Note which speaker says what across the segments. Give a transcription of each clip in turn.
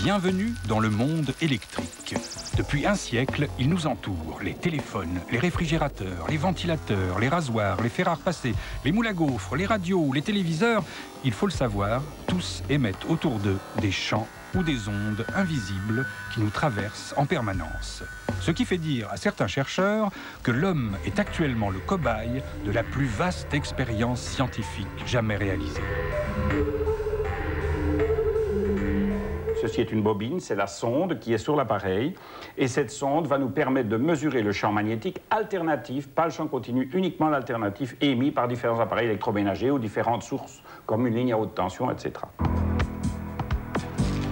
Speaker 1: Bienvenue dans le monde électrique. Depuis un siècle, il nous entoure. Les téléphones, les réfrigérateurs, les ventilateurs, les rasoirs, les fers à repasser, les moules à gaufres, les radios, les téléviseurs. Il faut le savoir, tous émettent autour d'eux des champs ou des ondes invisibles qui nous traversent en permanence. Ce qui fait dire à certains chercheurs que l'homme est actuellement le cobaye de la plus vaste expérience scientifique jamais réalisée.
Speaker 2: Ceci est une bobine, c'est la sonde qui est sur l'appareil. Et cette sonde va nous permettre de mesurer le champ magnétique alternatif, pas le champ continu, uniquement l'alternatif émis par différents appareils électroménagers ou différentes sources, comme une ligne à haute tension, etc.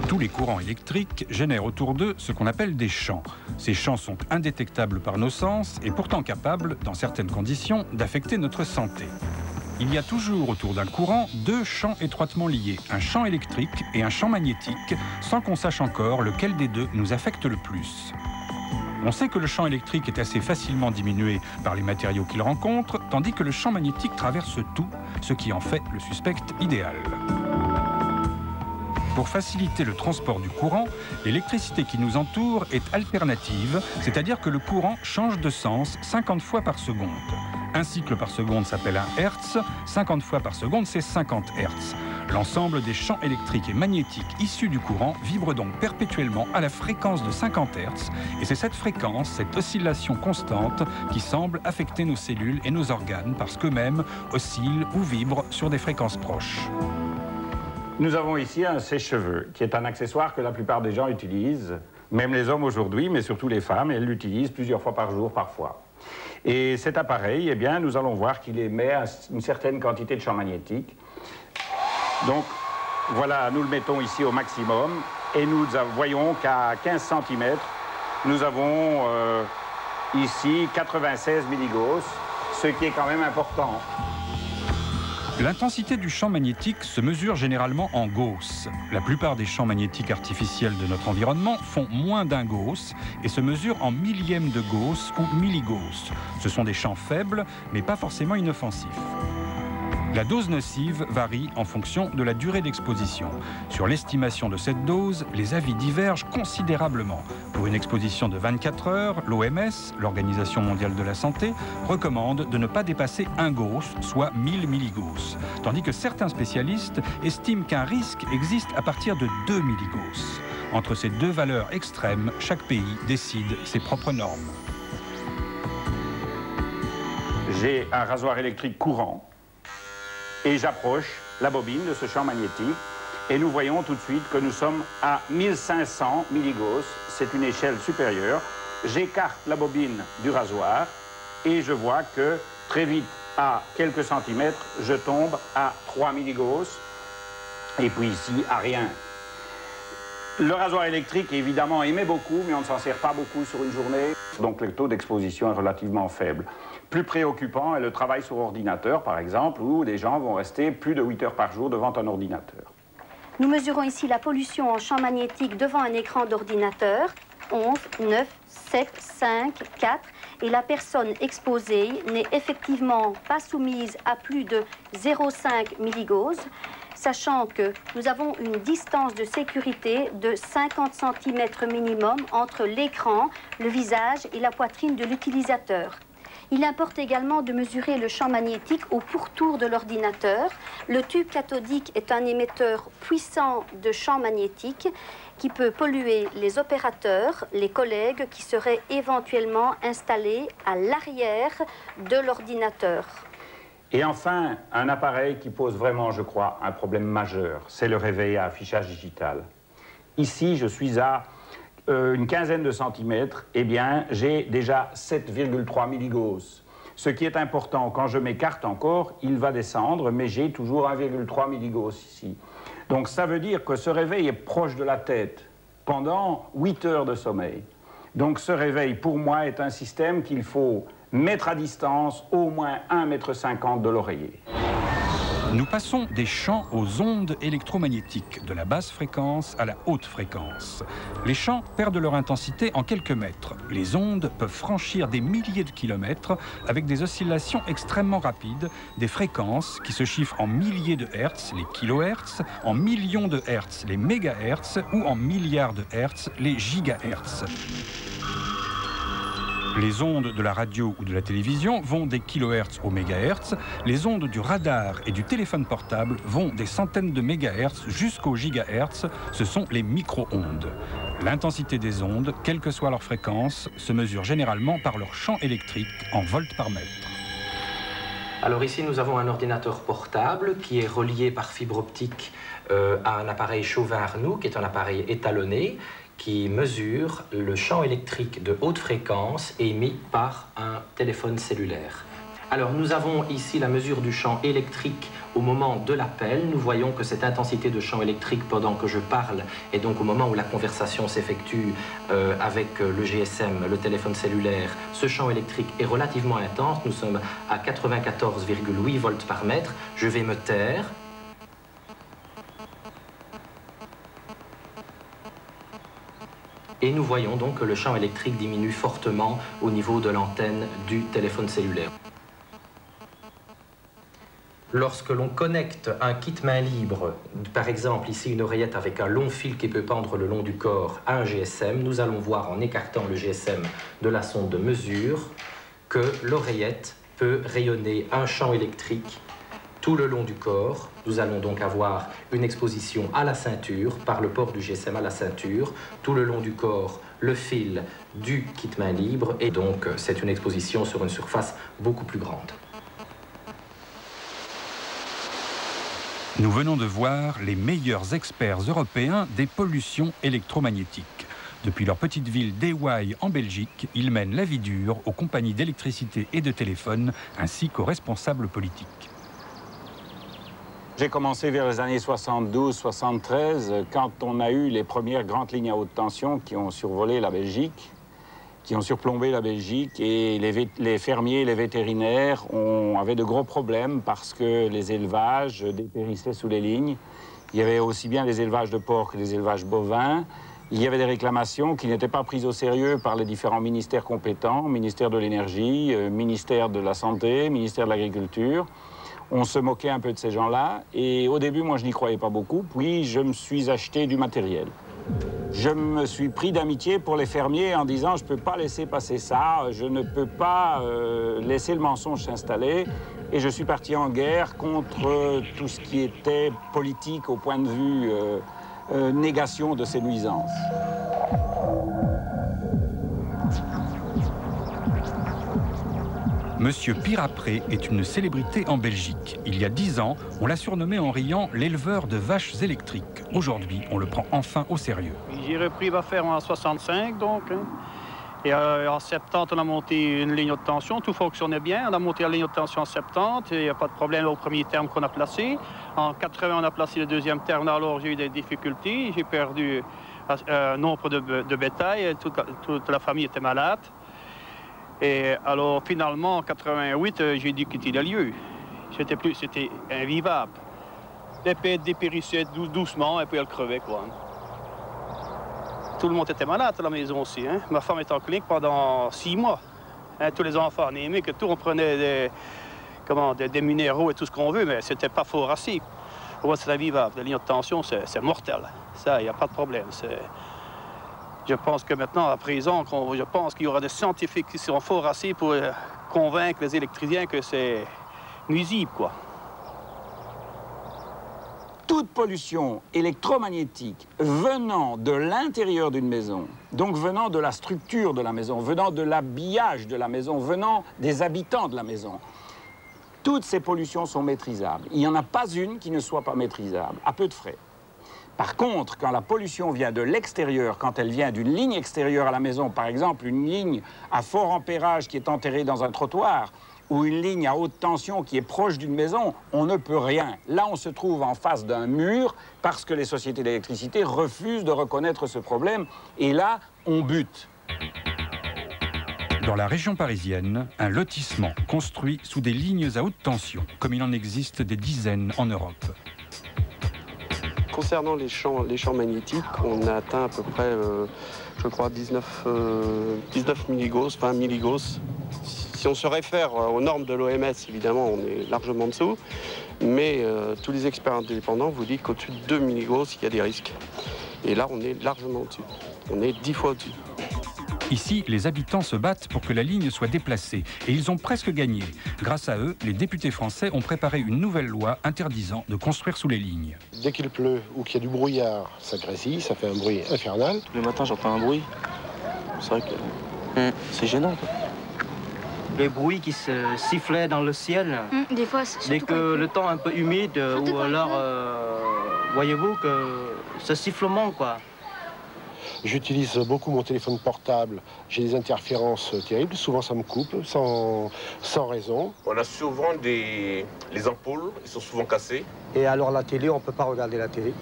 Speaker 1: Tous les courants électriques génèrent autour d'eux ce qu'on appelle des champs. Ces champs sont indétectables par nos sens et pourtant capables, dans certaines conditions, d'affecter notre santé. Il y a toujours autour d'un courant deux champs étroitement liés, un champ électrique et un champ magnétique, sans qu'on sache encore lequel des deux nous affecte le plus. On sait que le champ électrique est assez facilement diminué par les matériaux qu'il rencontre, tandis que le champ magnétique traverse tout, ce qui en fait le suspect idéal. Pour faciliter le transport du courant, l'électricité qui nous entoure est alternative, c'est-à-dire que le courant change de sens 50 fois par seconde. Un cycle par seconde s'appelle un Hertz, 50 fois par seconde c'est 50 Hertz. L'ensemble des champs électriques et magnétiques issus du courant vibre donc perpétuellement à la fréquence de 50 Hertz, et c'est cette fréquence, cette oscillation constante, qui semble affecter nos cellules et nos organes parce qu'eux-mêmes oscillent ou vibrent sur des fréquences proches.
Speaker 2: Nous avons ici un sèche-cheveux, qui est un accessoire que la plupart des gens utilisent, même les hommes aujourd'hui, mais surtout les femmes, elles l'utilisent plusieurs fois par jour parfois. Et cet appareil, eh bien, nous allons voir qu'il émet une certaine quantité de champ magnétique. Donc, voilà, nous le mettons ici au maximum, et nous voyons qu'à 15 cm, nous avons ici 96 milligauss, ce qui est quand même important.
Speaker 1: L'intensité du champ magnétique se mesure généralement en Gauss. La plupart des champs magnétiques artificiels de notre environnement font moins d'un Gauss et se mesurent en millièmes de Gauss ou milligauss. Ce sont des champs faibles, mais pas forcément inoffensifs. La dose nocive varie en fonction de la durée d'exposition. Sur l'estimation de cette dose, les avis divergent considérablement. Pour une exposition de 24 heures, l'OMS, l'Organisation mondiale de la santé, recommande de ne pas dépasser 1 Gauss, soit 1000 milligauss. Tandis que certains spécialistes estiment qu'un risque existe à partir de 2 milligauss. Entre ces deux valeurs extrêmes, chaque pays décide ses propres normes.
Speaker 2: J'ai un rasoir électrique courant. Et j'approche la bobine de ce champ magnétique et nous voyons tout de suite que nous sommes à 1500 milligauss, c'est une échelle supérieure. J'écarte la bobine du rasoir et je vois que très vite, à quelques centimètres, je tombe à 3 milligauss et puis ici à rien. Le rasoir électrique évidemment émet beaucoup, mais on ne s'en sert pas beaucoup sur une journée, donc le taux d'exposition est relativement faible. Plus préoccupant est le travail sur ordinateur, par exemple, où les gens vont rester plus de 8 heures par jour devant un ordinateur.
Speaker 3: Nous mesurons ici la pollution en champ magnétique devant un écran d'ordinateur. 11, 9, 7, 5, 4. Et la personne exposée n'est effectivement pas soumise à plus de 0,5 milligauss, sachant que nous avons une distance de sécurité de 50 cm minimum entre l'écran, le visage et la poitrine de l'utilisateur. Il importe également de mesurer le champ magnétique au pourtour de l'ordinateur. Le tube cathodique est un émetteur puissant de champ magnétique qui peut polluer les opérateurs, les collègues qui seraient éventuellement installés à l'arrière de l'ordinateur.
Speaker 2: Et enfin, un appareil qui pose vraiment, je crois, un problème majeur, c'est le réveil à affichage digital. Ici, je suis à une quinzaine de centimètres, eh bien, j'ai déjà 7,3 milligauss. Ce qui est important, quand je m'écarte encore, il va descendre, mais j'ai toujours 1,3 milligauss ici. Donc ça veut dire que ce réveil est proche de la tête pendant 8 heures de sommeil. Donc ce réveil, pour moi, est un système qu'il faut mettre à distance au moins 1,50 m de l'oreiller.
Speaker 1: Nous passons des champs aux ondes électromagnétiques, de la basse fréquence à la haute fréquence. Les champs perdent leur intensité en quelques mètres. Les ondes peuvent franchir des milliers de kilomètres avec des oscillations extrêmement rapides, des fréquences qui se chiffrent en milliers de hertz, les kilohertz, en millions de hertz, les mégahertz, ou en milliards de hertz, les gigahertz. Les ondes de la radio ou de la télévision vont des kilohertz aux mégahertz. Les ondes du radar et du téléphone portable vont des centaines de mégahertz jusqu'aux gigahertz. Ce sont les micro-ondes. L'intensité des ondes, quelle que soit leur fréquence, se mesure généralement par leur champ électrique en volts par mètre.
Speaker 4: Alors ici, nous avons un ordinateur portable qui est relié par fibre optique à un appareil Chauvin-Arnoux, qui est un appareil étalonné, qui mesure le champ électrique de haute fréquence émis par un téléphone cellulaire. Alors nous avons ici la mesure du champ électrique au moment de l'appel. Nous voyons que cette intensité de champ électrique pendant que je parle, et donc au moment où la conversation s'effectue avec le GSM, le téléphone cellulaire, ce champ électrique est relativement intense. Nous sommes à 94,8 volts par mètre. Je vais me taire. Et nous voyons donc que le champ électrique diminue fortement au niveau de l'antenne du téléphone cellulaire. Lorsque l'on connecte un kit main libre, par exemple ici une oreillette avec un long fil qui peut pendre le long du corps à un GSM, nous allons voir en écartant le GSM de la sonde de mesure que l'oreillette peut rayonner un champ électrique tout le long du corps. Nous allons donc avoir une exposition à la ceinture, par le port du GSM à la ceinture, tout le long du corps, le fil du kit main libre, et donc c'est une exposition sur une surface beaucoup plus grande.
Speaker 1: Nous venons de voir les meilleurs experts européens des pollutions électromagnétiques. Depuis leur petite ville d'Ewaï en Belgique, ils mènent la vie dure aux compagnies d'électricité et de téléphone, ainsi qu'aux responsables politiques.
Speaker 2: J'ai commencé vers les années 72-73, quand on a eu les premières grandes lignes à haute tension qui ont survolé la Belgique, qui ont surplombé la Belgique, et les fermiers, les vétérinaires avaient de gros problèmes parce que les élevages dépérissaient sous les lignes. Il y avait aussi bien les élevages de porcs que les élevages bovins. Il y avait des réclamations qui n'étaient pas prises au sérieux par les différents ministères compétents, ministère de l'énergie, ministère de la santé, ministère de l'agriculture. On se moquait un peu de ces gens-là, et au début, moi, je n'y croyais pas beaucoup, puis je me suis acheté du matériel. Je me suis pris d'amitié pour les fermiers en disant « je ne peux pas laisser passer ça, je ne peux pas laisser le mensonge s'installer ». Et je suis parti en guerre contre tout ce qui était politique au point de vue négation de ces nuisances.
Speaker 1: Monsieur Pirapré est une célébrité en Belgique. Il y a 10 ans, on l'a surnommé en riant l'éleveur de vaches électriques. Aujourd'hui, on le prend enfin au sérieux.
Speaker 5: J'ai repris ma ferme en 65, donc. Et en 70, on a monté une ligne haute tension. Tout fonctionnait bien. On a monté la ligne haute tension en 70. Il n'y a pas de problème au premier terme qu'on a placé. En 80, on a placé le deuxième terme. Alors, j'ai eu des difficultés. J'ai perdu un nombre de bétail. Toute la famille était malade. Et alors, finalement, en 88, j'ai dû quitter le lieu. C'était invivable. Les bêtes dépérissaient doucement et puis elles crevaient, quoi. Tout le monde était malade à la maison aussi. Hein. Ma femme était en clinique pendant 6 mois. Hein, tous les enfants en aimaient que tout, on prenait des minéraux et tout ce qu'on veut, mais c'était pas fort assez. Pour moi, c'est invivable. La ligne de tension, c'est mortel. Ça, il n'y a pas de problème. Je pense que maintenant, à présent, je pense qu'il y aura des scientifiques qui seront forts assez pour convaincre les électriciens que c'est nuisible, quoi.
Speaker 2: Toute pollution électromagnétique venant de l'intérieur d'une maison, donc venant de la structure de la maison, venant de l'habillage de la maison, venant des habitants de la maison, toutes ces pollutions sont maîtrisables. Il n'y en a pas une qui ne soit pas maîtrisable, à peu de frais. Par contre, quand la pollution vient de l'extérieur, quand elle vient d'une ligne extérieure à la maison, par exemple une ligne à fort ampérage qui est enterrée dans un trottoir, ou une ligne à haute tension qui est proche d'une maison, on ne peut rien. Là, on se trouve en face d'un mur parce que les sociétés d'électricité refusent de reconnaître ce problème. Et là, on bute.
Speaker 1: Dans la région parisienne, un lotissement construit sous des lignes à haute tension, comme il en existe des dizaines en Europe.
Speaker 6: Concernant les champs magnétiques, on a atteint à peu près, je crois, 19 milligauss, 20 milligauss. Si on se réfère aux normes de l'OMS, évidemment, on est largement en dessous. Mais tous les experts indépendants vous disent qu'au-dessus de 2 milligauss, il y a des risques. Et là, on est largement au-dessus. On est 10 fois au-dessus.
Speaker 1: Ici, les habitants se battent pour que la ligne soit déplacée. Et ils ont presque gagné. Grâce à eux, les députés français ont préparé une nouvelle loi interdisant de construire sous les lignes.
Speaker 7: Dès qu'il pleut ou qu'il y a du brouillard, ça grésille, ça fait un bruit infernal.
Speaker 8: Tous les matins, j'entends un bruit. C'est vrai que c'est gênant, quoi.
Speaker 9: Les bruits qui se sifflaient dans le ciel.
Speaker 3: Des fois,
Speaker 9: dès que le temps est un peu humide, ou alors, voyez-vous, que ce sifflement, quoi.
Speaker 7: J'utilise beaucoup mon téléphone portable. J'ai des interférences terribles. Souvent, ça me coupe sans raison.
Speaker 10: On a souvent les ampoules, elles sont souvent cassées.
Speaker 11: Et alors la télé, on ne peut pas regarder la télé.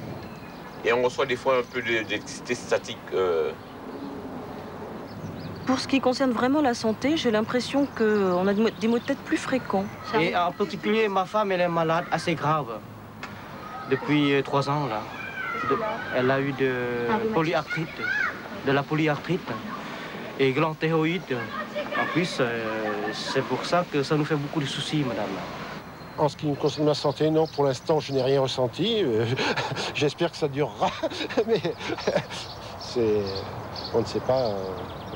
Speaker 10: Et on reçoit des fois un peu d'électricité statique.
Speaker 12: Pour ce qui concerne vraiment la santé, j'ai l'impression qu'on a des maux de tête plus fréquents.
Speaker 9: Et en particulier, ma femme, elle est malade, assez grave. Depuis 3 ans, là. Elle a eu de la polyarthrite et glanthéroïde. En plus, c'est pour ça que ça nous fait beaucoup de soucis, madame.
Speaker 7: En ce qui me concerne ma santé, non, pour l'instant, je n'ai rien ressenti. J'espère que ça durera. Mais on ne sait pas,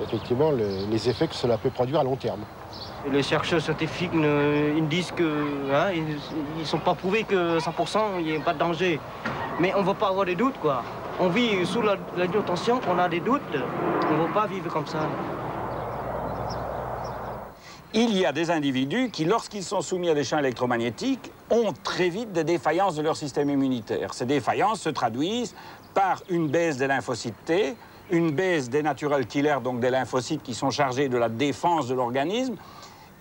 Speaker 7: effectivement, les effets que cela peut produire à long terme.
Speaker 9: Les chercheurs scientifiques ils disent que ils ne sont pas prouvés que 100% il n'y a pas de danger. Mais on ne va pas avoir des doutes, quoi. On vit sous la tension, on a des doutes. On ne va pas vivre comme ça.
Speaker 2: Il y a des individus qui, lorsqu'ils sont soumis à des champs électromagnétiques, ont très vite des défaillances de leur système immunitaire. Ces défaillances se traduisent par une baisse des lymphocytes T, une baisse des natural killers, donc des lymphocytes qui sont chargés de la défense de l'organisme.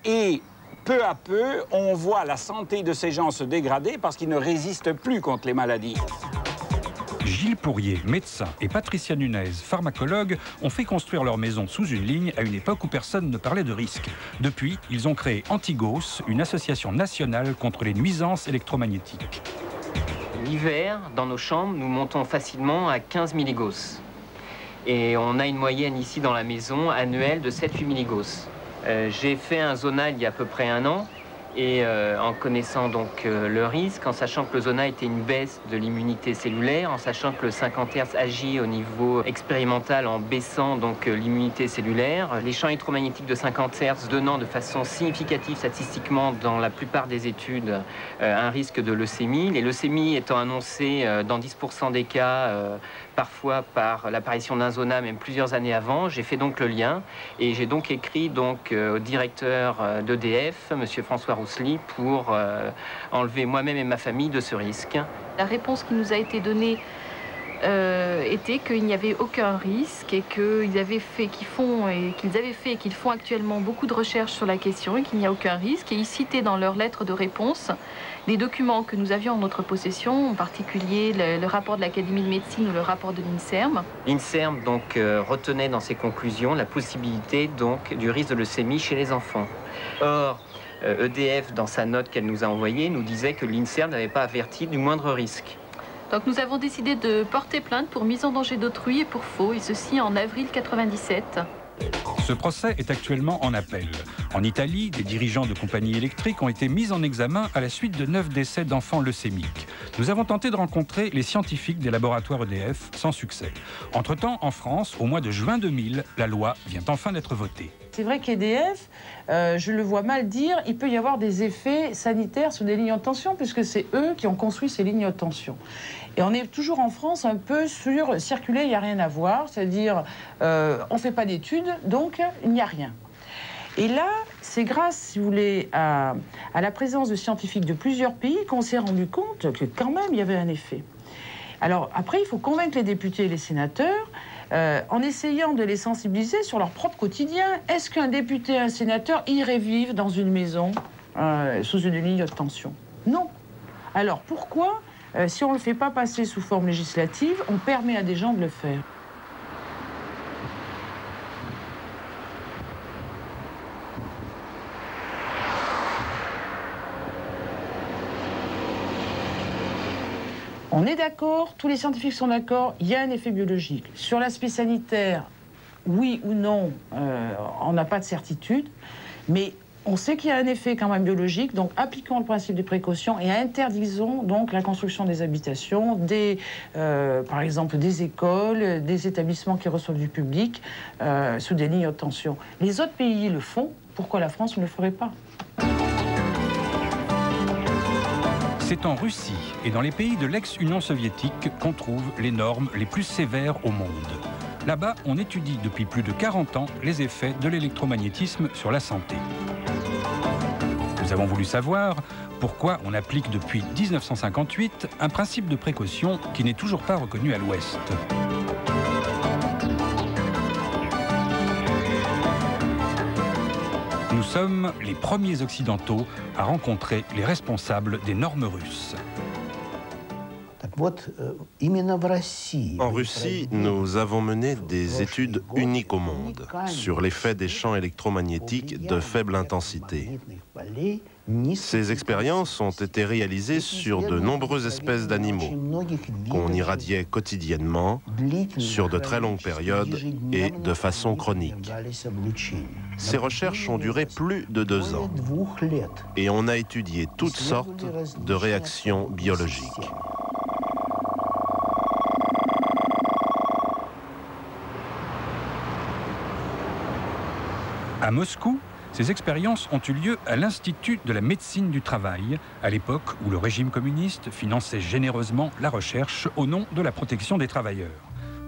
Speaker 2: Et peu à peu, on voit la santé de ces gens se dégrader parce qu'ils ne résistent plus contre les maladies.
Speaker 1: Gilles Pourrier, médecin, et Patricia Nunez, pharmacologue, ont fait construire leur maison sous une ligne à une époque où personne ne parlait de risque. Depuis, ils ont créé Antigos, une association nationale contre les nuisances électromagnétiques.
Speaker 4: L'hiver, dans nos chambres, nous montons facilement à 15 milligauss. Et on a une moyenne ici dans la maison annuelle de 7-8 milligauss. J'ai fait un zona il y a à peu près 1 an et en connaissant donc le risque, en sachant que le zona était une baisse de l'immunité cellulaire, en sachant que le 50 Hz agit au niveau expérimental en baissant donc l'immunité cellulaire, les champs électromagnétiques de 50 Hz donnant de façon significative statistiquement dans la plupart des études un risque de leucémie, les leucémies étant annoncées dans 10% des cas parfois par l'apparition d'un zona, même plusieurs années avant. J'ai fait donc le lien et j'ai donc écrit donc au directeur d'EDF, monsieur François Roussely, pour enlever moi-même et ma famille de ce risque.
Speaker 13: La réponse qui nous a été donnée était qu'il n'y avait aucun risque et qu'ils avaient fait, qu'ils font actuellement beaucoup de recherches sur la question et qu'il n'y a aucun risque. Et ils citaient dans leur lettre de réponse des documents que nous avions en notre possession, en particulier le rapport de l'Académie de médecine ou le rapport de l'INSERM.
Speaker 4: L'INSERM donc retenait dans ses conclusions la possibilité donc du risque de leucémie chez les enfants. Or, EDF, dans sa note qu'elle nous a envoyée, nous disait que l'INSERM n'avait pas averti du moindre risque.
Speaker 13: Donc nous avons décidé de porter plainte pour mise en danger d'autrui et pour faux, et ceci en avril 97.
Speaker 1: Ce procès est actuellement en appel. En Italie, des dirigeants de compagnies électriques ont été mis en examen à la suite de 9 décès d'enfants leucémiques. Nous avons tenté de rencontrer les scientifiques des laboratoires EDF sans succès. Entre-temps, en France, au mois de juin 2000, la loi vient enfin d'être votée.
Speaker 14: C'est vrai qu'EDF, je le vois mal dire, il peut y avoir des effets sanitaires sur des lignes haute tension, puisque c'est eux qui ont construit ces lignes haute tension. Et on est toujours en France un peu sur circuler, il n'y a rien à voir, c'est-à-dire on ne fait pas d'études, donc il n'y a rien. Et là, c'est grâce, si vous voulez, à la présence de scientifiques de plusieurs pays qu'on s'est rendu compte que quand même il y avait un effet. Alors après, il faut convaincre les députés et les sénateurs en essayant de les sensibiliser sur leur propre quotidien. Est-ce qu'un député et un sénateur irait vivre dans une maison sous une ligne haute tension? Non. Alors pourquoi, si on ne le fait pas passer sous forme législative, on permet à des gens de le faire? On est d'accord, tous les scientifiques sont d'accord, il y a un effet biologique. Sur l'aspect sanitaire, oui ou non, on n'a pas de certitude, mais on sait qu'il y a un effet quand même biologique, donc appliquons le principe des précautions et interdisons donc la construction des habitations, par exemple des écoles, des établissements qui reçoivent du public sous des lignes haute tension. Les autres pays le font, pourquoi la France ne le ferait pas?
Speaker 1: C'est en Russie et dans les pays de l'ex-Union soviétique qu'on trouve les normes les plus sévères au monde. Là-bas, on étudie depuis plus de 40 ans les effets de l'électromagnétisme sur la santé. Nous avons voulu savoir pourquoi on applique depuis 1958 un principe de précaution qui n'est toujours pas reconnu à l'Ouest. Nous sommes les premiers occidentaux à rencontrer les responsables des normes russes.
Speaker 15: En Russie, nous avons mené des études uniques au monde sur l'effet des champs électromagnétiques de faible intensité. Ces expériences ont été réalisées sur de nombreuses espèces d'animaux qu'on irradiait quotidiennement, sur de très longues périodes et de façon chronique. Ces recherches ont duré plus de 2 ans et on a étudié toutes sortes de réactions biologiques.
Speaker 1: À Moscou, ces expériences ont eu lieu à l'Institut de la médecine du travail, à l'époque où le régime communiste finançait généreusement la recherche au nom de la protection des travailleurs.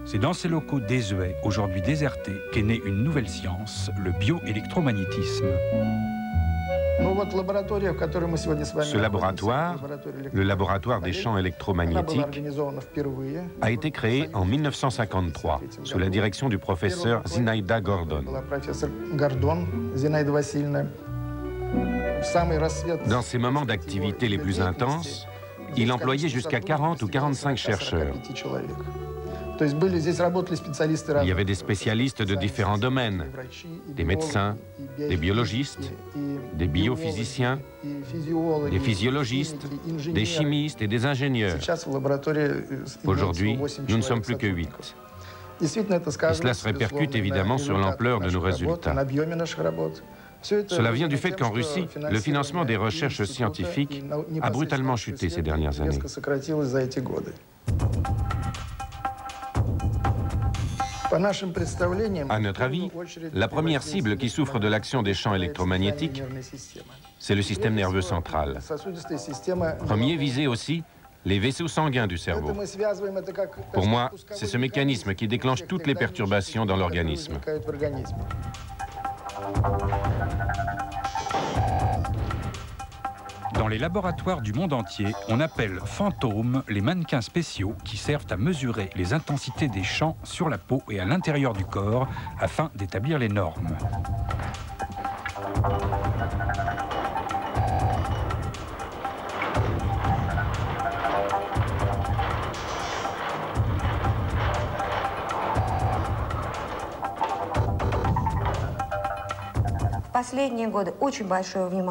Speaker 1: C'est dans ces locaux désuets, aujourd'hui désertés, qu'est née une nouvelle science, le bioélectromagnétisme.
Speaker 16: Ce laboratoire, le laboratoire des champs électromagnétiques, a été créé en 1953 sous la direction du professeur Zinaida Gordon. Dans ses moments d'activité les plus intenses, il employait jusqu'à 40 ou 45 chercheurs. Il y avait des spécialistes de différents domaines, des médecins, des biologistes, des biophysiciens, des physiologistes, des chimistes et des ingénieurs. Aujourd'hui, nous ne sommes plus que 8. Et cela se répercute évidemment sur l'ampleur de nos résultats. Cela vient du fait qu'en Russie, le financement des recherches scientifiques a brutalement chuté ces dernières années. À notre avis, la première cible qui souffre de l'action des champs électromagnétiques, c'est le système nerveux central. Premier visé aussi, les vaisseaux sanguins du cerveau. Pour moi, c'est ce mécanisme qui déclenche toutes les perturbations dans l'organisme.
Speaker 1: Dans les laboratoires du monde entier, on appelle fantômes les mannequins spéciaux qui servent à mesurer les intensités des champs sur la peau et à l'intérieur du corps afin d'établir les normes.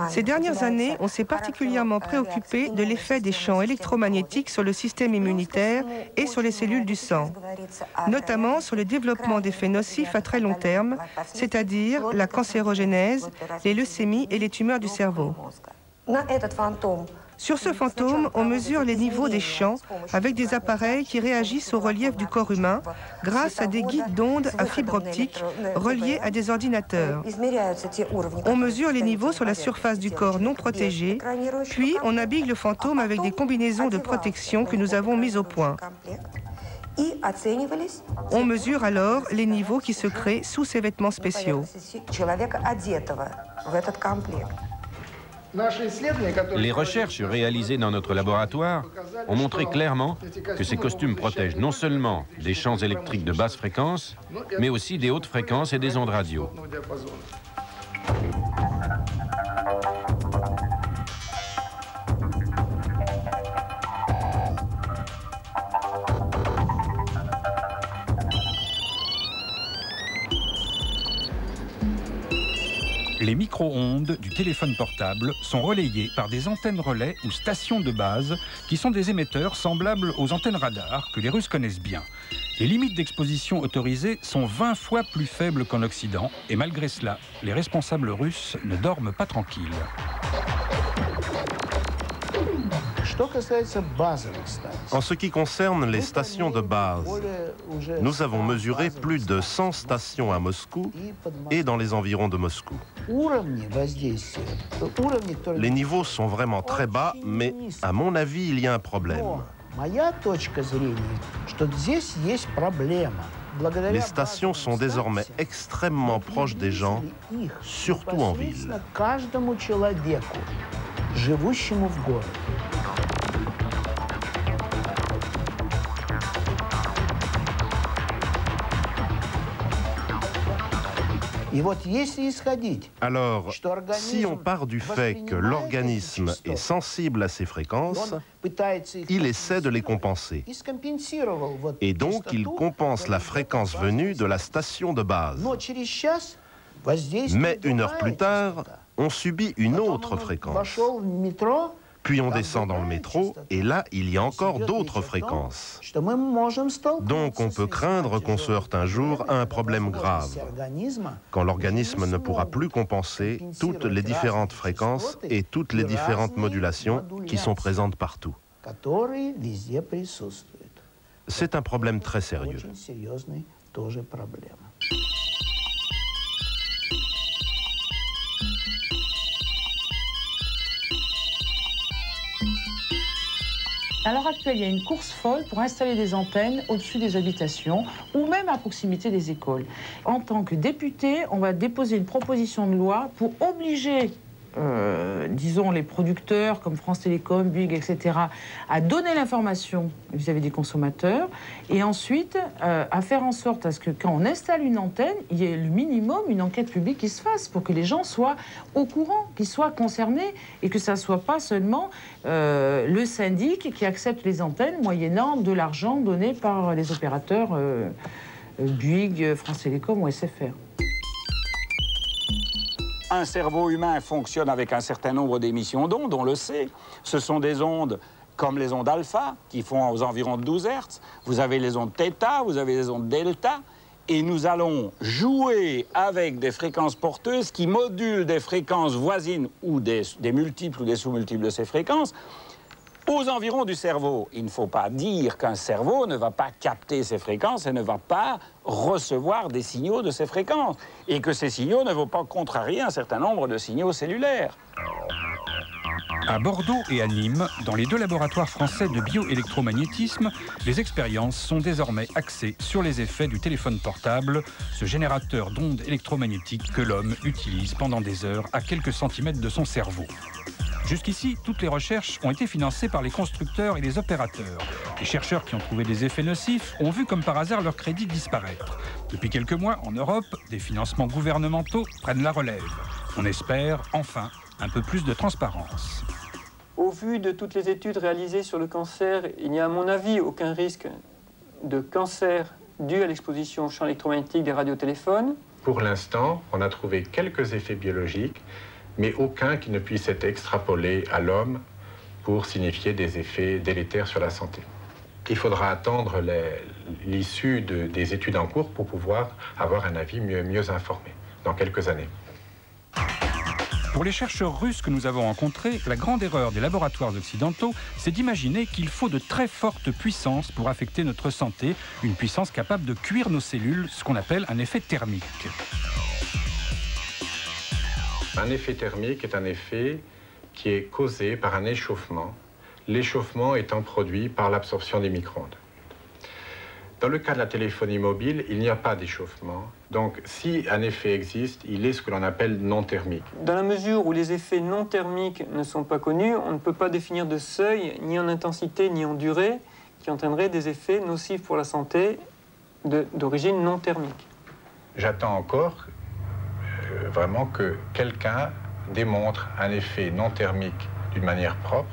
Speaker 17: Ces dernières années, on s'est particulièrement préoccupé de l'effet des champs électromagnétiques sur le système immunitaire et sur les cellules du sang, notamment sur le développement d'effets nocifs à très long terme, c'est-à-dire la cancérogénèse, les leucémies et les tumeurs du cerveau. Sur ce fantôme, on mesure les niveaux des champs avec des appareils qui réagissent au relief du corps humain grâce à des guides d'ondes à fibre optique reliés à des ordinateurs. On mesure les niveaux sur la surface du corps non protégé, puis on habille le fantôme avec des combinaisons de protection que nous avons mises au point. On mesure alors les niveaux qui se créent sous ces vêtements spéciaux.
Speaker 16: Les recherches réalisées dans notre laboratoire ont montré clairement que ces costumes protègent non seulement des champs électriques de basse fréquence, mais aussi des hautes fréquences et des ondes radio.
Speaker 1: les micro-ondes du téléphone portable sont relayées par des antennes relais ou stations de base qui sont des émetteurs semblables aux antennes radar que les Russes connaissent bien. Les limites d'exposition autorisées sont 20 fois plus faibles qu'en Occident et malgré cela, les responsables russes ne dorment pas tranquilles.
Speaker 15: En ce qui concerne les stations de base, nous avons mesuré plus de 100 stations à Moscou et dans les environs de Moscou. Les niveaux sont vraiment très bas, mais à mon avis, il y a un problème. Les stations sont désormais extrêmement proches des gens, surtout en ville. Alors, si on part du fait que l'organisme est sensible à ces fréquences, il essaie de les compenser. Et donc, il compense la fréquence venue de la station de base. Mais une heure plus tard, on subit une autre fréquence. Puis on descend dans le métro, et là, il y a encore d'autres fréquences. Donc on peut craindre qu'on se heurte un jour à un problème grave, quand l'organisme ne pourra plus compenser toutes les différentes fréquences et toutes les différentes modulations qui sont présentes partout. C'est un problème très sérieux.
Speaker 14: À l'heure actuelle, il y a une course folle pour installer des antennes au-dessus des habitations ou même à proximité des écoles. En tant que député, on va déposer une proposition de loi pour obliger, disons, les producteurs comme France Télécom, Bouygues, etc., à donner l'information vis-à-vis des consommateurs et ensuite à faire en sorte à ce que quand on installe une antenne, il y ait le minimum une enquête publique qui se fasse pour que les gens soient au courant, qu'ils soient concernés et que ça ne soit pas seulement le syndic qui accepte les antennes moyennant de l'argent donné par les opérateurs Bouygues, France Télécom ou SFR.
Speaker 2: Un cerveau humain fonctionne avec un certain nombre d'émissions d'ondes, on le sait. Ce sont des ondes comme les ondes alpha, qui font aux environs de 12 Hz. Vous avez les ondes θ, vous avez les ondes delta. Et nous allons jouer avec des fréquences porteuses qui modulent des fréquences voisines ou des multiples ou des sous-multiples de ces fréquences aux environs du cerveau. Il ne faut pas dire qu'un cerveau ne va pas capter ces fréquences et ne va pas recevoir des signaux de ces fréquences. Et que ces signaux ne vont pas contrarier un certain nombre de signaux cellulaires.
Speaker 1: À Bordeaux et à Nîmes, dans les deux laboratoires français de bioélectromagnétisme, les expériences sont désormais axées sur les effets du téléphone portable, ce générateur d'ondes électromagnétiques que l'homme utilise pendant des heures à quelques centimètres de son cerveau. Jusqu'ici, toutes les recherches ont été financées par les constructeurs et les opérateurs. Les chercheurs qui ont trouvé des effets nocifs ont vu comme par hasard leur crédit disparaître. Depuis quelques mois, en Europe, des financements gouvernementaux prennent la relève. On espère, enfin, un peu plus de transparence.
Speaker 18: Au vu de toutes les études réalisées sur le cancer, il n'y a à mon avis aucun risque de cancer dû à l'exposition au champ électromagnétique des radiotéléphones.
Speaker 19: Pour l'instant, on a trouvé quelques effets biologiques, mais aucun qui ne puisse être extrapolé à l'homme pour signifier des effets délétères sur la santé. Il faudra attendre l'issue des études en cours pour pouvoir avoir un avis mieux informé dans quelques années.
Speaker 1: Pour les chercheurs russes que nous avons rencontrés, la grande erreur des laboratoires occidentaux, c'est d'imaginer qu'il faut de très fortes puissances pour affecter notre santé, une puissance capable de cuire nos cellules, ce qu'on appelle un effet thermique.
Speaker 19: Un effet thermique est un effet qui est causé par un échauffement, l'échauffement étant produit par l'absorption des micro-ondes. Dans le cas de la téléphonie mobile, il n'y a pas d'échauffement. Donc, si un effet existe, il est ce que l'on appelle non thermique.
Speaker 18: Dans la mesure où les effets non thermiques ne sont pas connus, on ne peut pas définir de seuil, ni en intensité, ni en durée, qui entraînerait des effets nocifs pour la santé d'origine non thermique.
Speaker 19: J'attends encore vraiment que quelqu'un démontre un effet non thermique d'une manière propre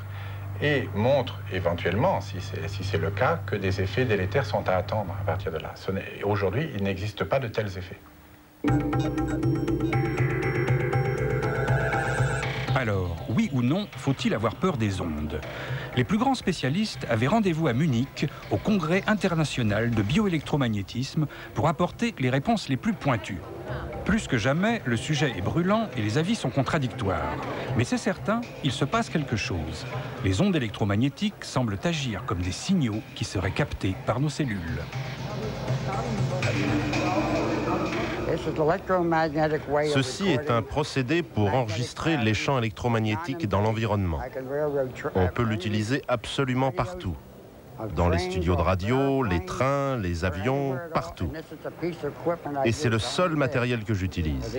Speaker 19: et montre éventuellement, si c'est le cas, que des effets délétères sont à attendre à partir de là. Aujourd'hui, il n'existe pas de tels effets.
Speaker 1: alors, oui ou non, faut-il avoir peur des ondes? Les plus grands spécialistes avaient rendez-vous à Munich, au Congrès international de bioélectromagnétisme, pour apporter les réponses les plus pointues. Plus que jamais, le sujet est brûlant et les avis sont contradictoires. Mais c'est certain, il se passe quelque chose. Les ondes électromagnétiques semblent agir comme des signaux qui seraient captés par nos cellules.
Speaker 15: Ceci est un procédé pour enregistrer les champs électromagnétiques dans l'environnement. On peut l'utiliser absolument partout. Dans les studios de radio, les trains, les avions, partout. Et c'est le seul matériel que j'utilise.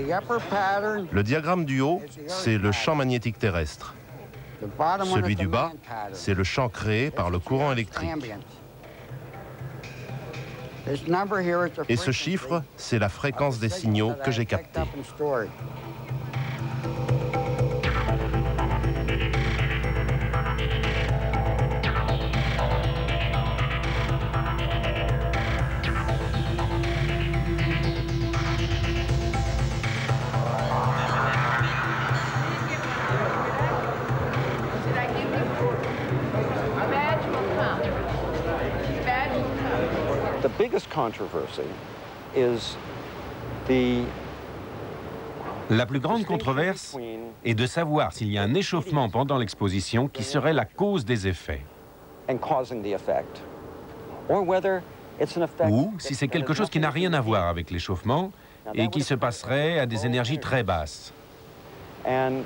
Speaker 15: Le diagramme du haut, c'est le champ magnétique terrestre. Celui du bas, c'est le champ créé par le courant électrique. Et ce chiffre, c'est la fréquence des signaux que j'ai captés.
Speaker 16: La plus grande controverse est de savoir s'il y a un échauffement pendant l'exposition qui serait la cause des effets. Ou si c'est quelque chose qui n'a rien à voir avec l'échauffement et qui se passerait à des énergies très basses. En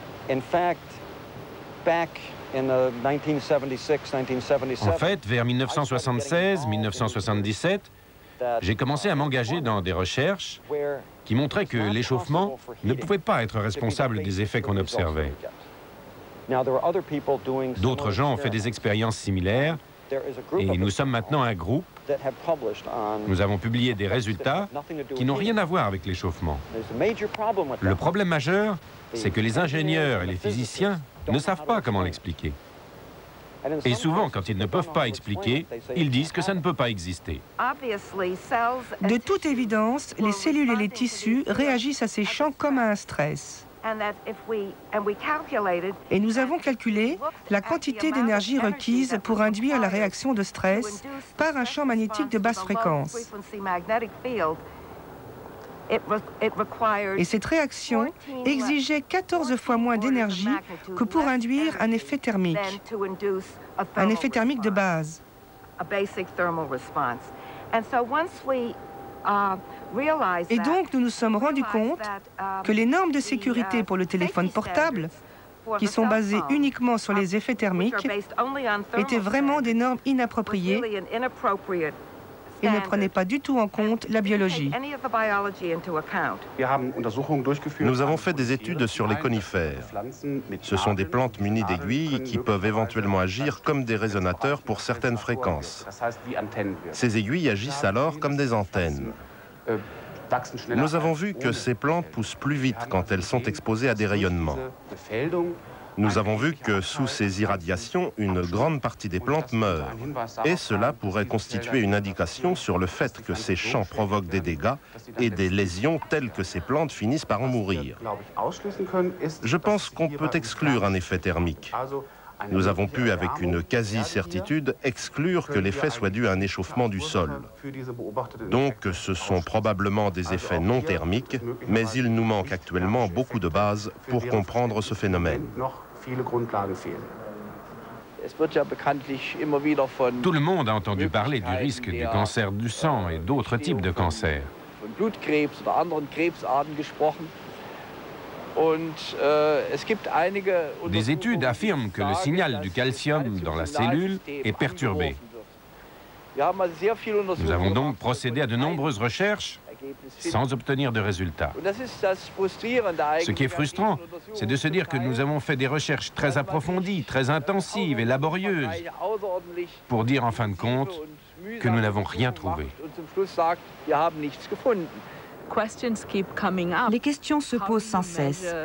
Speaker 16: fait, vers 1976-1977, j'ai commencé à m'engager dans des recherches qui montraient que l'échauffement ne pouvait pas être responsable des effets qu'on observait. D'autres gens ont fait des expériences similaires et nous sommes maintenant un groupe. Nous avons publié des résultats qui n'ont rien à voir avec l'échauffement. Le problème majeur, c'est que les ingénieurs et les physiciens ne savent pas comment l'expliquer. Et souvent, quand ils ne peuvent pas expliquer, ils disent que ça ne peut pas exister.
Speaker 17: De toute évidence, les cellules et les tissus réagissent à ces champs comme à un stress. Et nous avons calculé la quantité d'énergie requise pour induire la réaction de stress par un champ magnétique de basse fréquence. Et cette réaction exigeait 14 fois moins d'énergie que pour induire un effet thermique de base. Et donc, nous nous sommes rendus compte que les normes de sécurité pour le téléphone portable, qui sont basées uniquement sur les effets thermiques, étaient vraiment des normes inappropriées et ne prenaient pas du tout en compte la biologie.
Speaker 15: Nous avons fait des études sur les conifères. Ce sont des plantes munies d'aiguilles qui peuvent éventuellement agir comme des résonateurs pour certaines fréquences. Ces aiguilles agissent alors comme des antennes. Nous avons vu que ces plantes poussent plus vite quand elles sont exposées à des rayonnements. Nous avons vu que sous ces irradiations, une grande partie des plantes meurent. Et cela pourrait constituer une indication sur le fait que ces champs provoquent des dégâts et des lésions telles que ces plantes finissent par en mourir. Je pense qu'on peut exclure un effet thermique. Nous avons pu, avec une quasi-certitude, exclure que l'effet soit dû à un échauffement du sol. Donc, ce sont probablement des effets non thermiques, mais il nous manque actuellement beaucoup de bases pour comprendre ce phénomène.
Speaker 16: Tout le monde a entendu parler du risque du cancer du sang et d'autres types de cancers. Des études affirment que le signal du calcium dans la cellule est perturbé. Nous avons donc procédé à de nombreuses recherches sans obtenir de résultats. Ce qui est frustrant, c'est de se dire que nous avons fait des recherches très approfondies, très intensives et laborieuses, pour dire en fin de compte que nous n'avons rien trouvé.
Speaker 20: Les questions se posent sans cesse.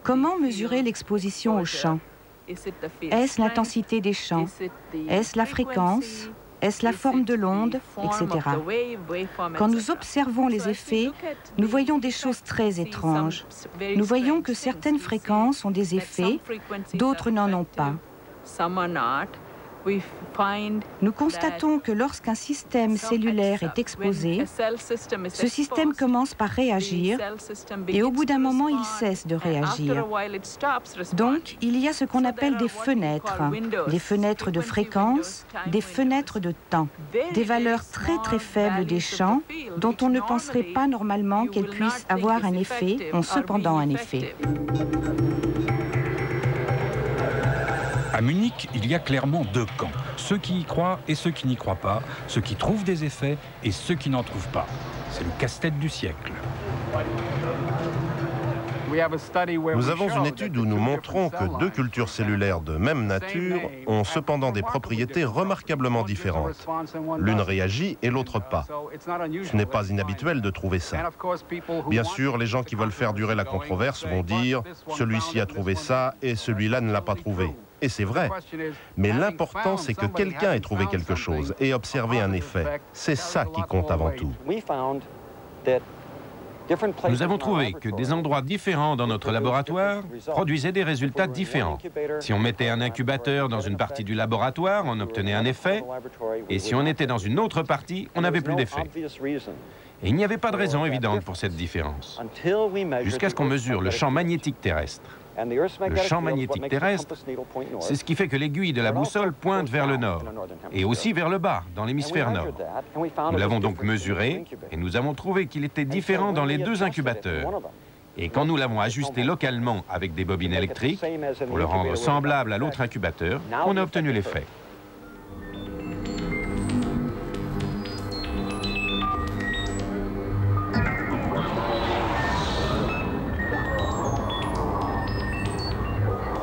Speaker 20: Comment mesurer l'exposition aux champs? Est-ce l'intensité des champs? Est-ce la fréquence? Est-ce la forme de l'onde, etc. Quand nous observons les effets, nous voyons des choses très étranges. Nous voyons que certaines fréquences ont des effets, d'autres n'en ont pas. Nous constatons que lorsqu'un système cellulaire est exposé, ce système commence par réagir et au bout d'un moment, il cesse de réagir. Donc, il y a ce qu'on appelle des fenêtres de fréquence, des fenêtres de temps, des valeurs très très faibles des champs dont on ne penserait pas normalement qu'elles puissent avoir un effet, ont cependant un effet.
Speaker 1: À Munich, il y a clairement deux camps. Ceux qui y croient et ceux qui n'y croient pas, ceux qui trouvent des effets et ceux qui n'en trouvent pas. C'est le casse-tête du siècle.
Speaker 15: Nous avons une étude où nous montrons que deux cultures cellulaires de même nature ont cependant des propriétés remarquablement différentes. L'une réagit et l'autre pas. Ce n'est pas inhabituel de trouver ça. Bien sûr, les gens qui veulent faire durer la controverse vont dire « celui-ci a trouvé ça et celui-là ne l'a pas trouvé ». Et c'est vrai. Mais l'important, c'est que quelqu'un ait trouvé quelque chose et observé un effet. C'est ça qui compte avant tout.
Speaker 16: Nous avons trouvé que des endroits différents dans notre laboratoire produisaient des résultats différents. Si on mettait un incubateur dans une partie du laboratoire, on obtenait un effet, et si on était dans une autre partie, on n'avait plus d'effet. Et il n'y avait pas de raison évidente pour cette différence, jusqu'à ce qu'on mesure le champ magnétique terrestre. Le champ magnétique terrestre, c'est ce qui fait que l'aiguille de la boussole pointe vers le nord, et aussi vers le bas, dans l'hémisphère nord. Nous l'avons donc mesuré, et nous avons trouvé qu'il était différent dans les deux incubateurs. Et quand nous l'avons ajusté localement avec des bobines électriques, pour le rendre semblable à l'autre incubateur, on a obtenu l'effet.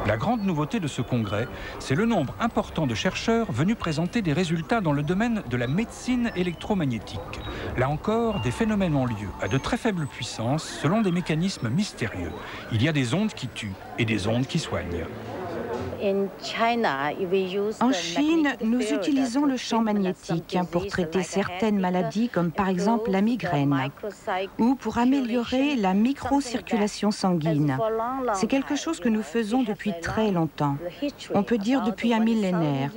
Speaker 1: La grande nouveauté de ce congrès, c'est le nombre important de chercheurs venus présenter des résultats dans le domaine de la médecine électromagnétique. Là encore, des phénomènes ont lieu à de très faibles puissances selon des mécanismes mystérieux. Il y a des ondes qui tuent et des ondes qui soignent.
Speaker 20: En Chine, nous utilisons le champ magnétique pour traiter certaines maladies comme par exemple la migraine ou pour améliorer la microcirculation sanguine. C'est quelque chose que nous faisons depuis très longtemps, on peut dire depuis un millénaire.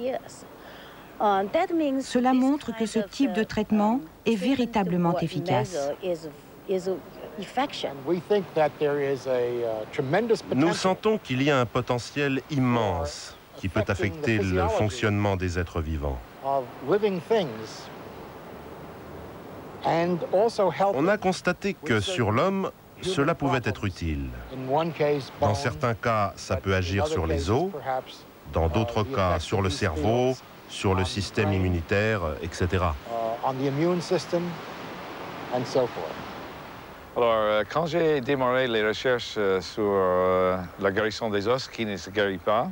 Speaker 20: Cela montre que ce type de traitement est véritablement efficace.
Speaker 15: Nous sentons qu'il y a un potentiel immense qui peut affecter le fonctionnement des êtres vivants. On a constaté que sur l'homme, cela pouvait être utile. Dans certains cas, ça peut agir sur les os, dans d'autres cas, sur le cerveau, sur le système immunitaire, etc.
Speaker 21: Alors, quand j'ai démarré les recherches sur la guérison des os qui ne se guérit pas,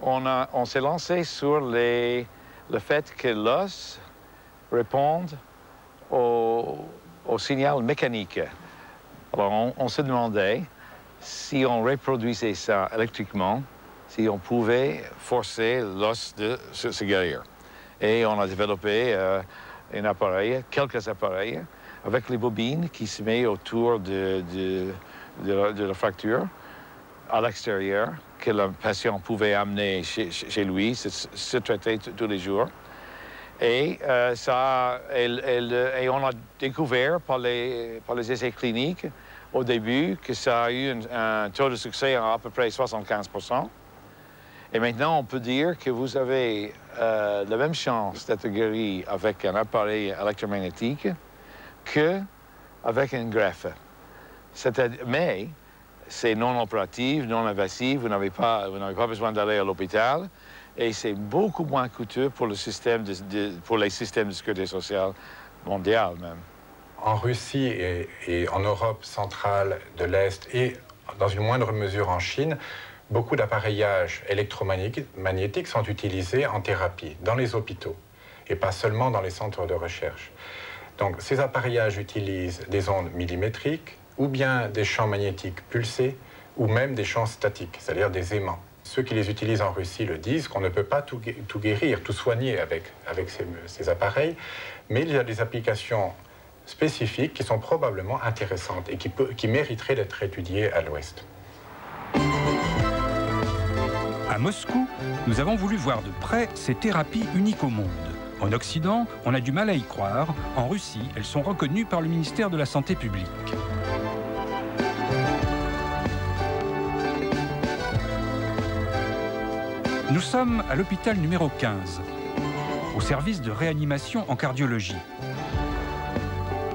Speaker 21: on s'est lancé sur le fait que l'os réponde au signal mécanique. Alors, on se demandait si on reproduisait ça électriquement, si on pouvait forcer l'os de se guérir. Et on a développé un appareil, quelques appareils, avec les bobines qui se mettent autour de la fracture à l'extérieur, que le patient pouvait amener chez lui, se traiter tous les jours. Et, on a découvert par les essais cliniques au début que ça a eu un taux de succès à peu près 75%. Et maintenant, on peut dire que vous avez la même chance d'être guéri avec un appareil électromagnétique qu'avec une greffe. Mais c'est non opératif, non invasif, vous n'avez pas besoin d'aller à l'hôpital et c'est beaucoup moins coûteux pour, pour les systèmes de sécurité sociale mondiale même.
Speaker 19: En Russie et en Europe centrale de l'Est et dans une moindre mesure en Chine, beaucoup d'appareillages électromagnétiques sont utilisés en thérapie, dans les hôpitaux, et pas seulement dans les centres de recherche. Donc ces appareillages utilisent des ondes millimétriques, ou bien des champs magnétiques pulsés, ou même des champs statiques, c'est-à-dire des aimants. Ceux qui les utilisent en Russie le disent qu'on ne peut pas tout guérir, tout soigner avec ces appareils, mais il y a des applications spécifiques qui sont probablement intéressantes et qui mériteraient d'être étudiées à l'Ouest.
Speaker 1: À Moscou, nous avons voulu voir de près ces thérapies uniques au monde. En Occident, on a du mal à y croire. En Russie, elles sont reconnues par le ministère de la Santé publique. Nous sommes à l'hôpital numéro 15, au service de réanimation en cardiologie.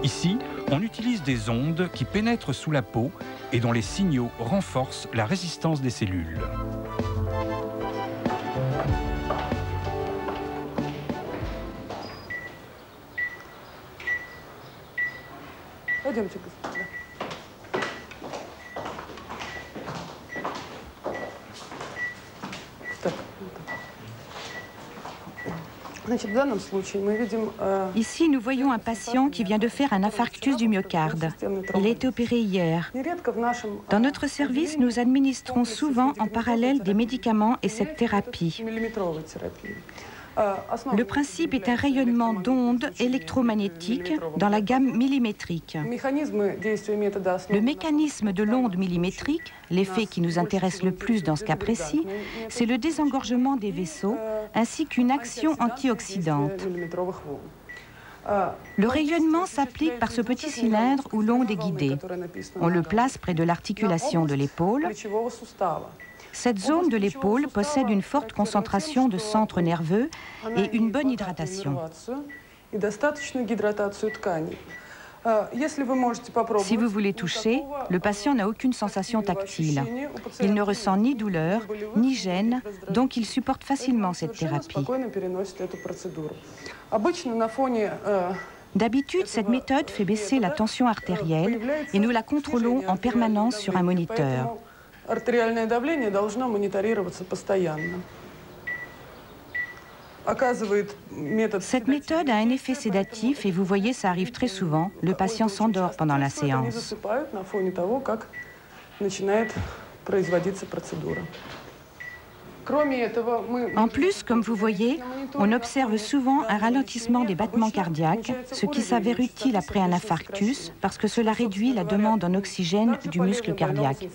Speaker 1: Ici, on utilise des ondes qui pénètrent sous la peau et dont les signaux renforcent la résistance des cellules.
Speaker 20: Ici, nous voyons un patient qui vient de faire un infarctus du myocarde. Il a été opéré hier. Dans notre service, nous administrons souvent en parallèle des médicaments et cette thérapie. Le principe est un rayonnement d'ondes électromagnétiques dans la gamme millimétrique. Le mécanisme de l'onde millimétrique, l'effet qui nous intéresse le plus dans ce cas précis, c'est le désengorgement des vaisseaux ainsi qu'une action antioxydante. Le rayonnement s'applique par ce petit cylindre où l'onde est guidée. On le place près de l'articulation de l'épaule. Cette zone de l'épaule possède une forte concentration de centres nerveux et une bonne hydratation. Si vous voulez toucher, le patient n'a aucune sensation tactile. Il ne ressent ni douleur, ni gêne, donc il supporte facilement cette thérapie. D'habitude, cette méthode fait baisser la tension artérielle et nous la contrôlons en permanence sur un moniteur.
Speaker 5: Артериальное давление должно мониторироваться постоянно.
Speaker 20: Cette méthode a un effet sédatif et vous voyez, ça arrive très souvent. Le patient s'endort pendant la séance. En plus, comme vous voyez, on observe souvent un ralentissement des battements cardiaques, ce qui s'avère utile après un infarctus parce que cela réduit la demande en oxygène du muscle cardiaque.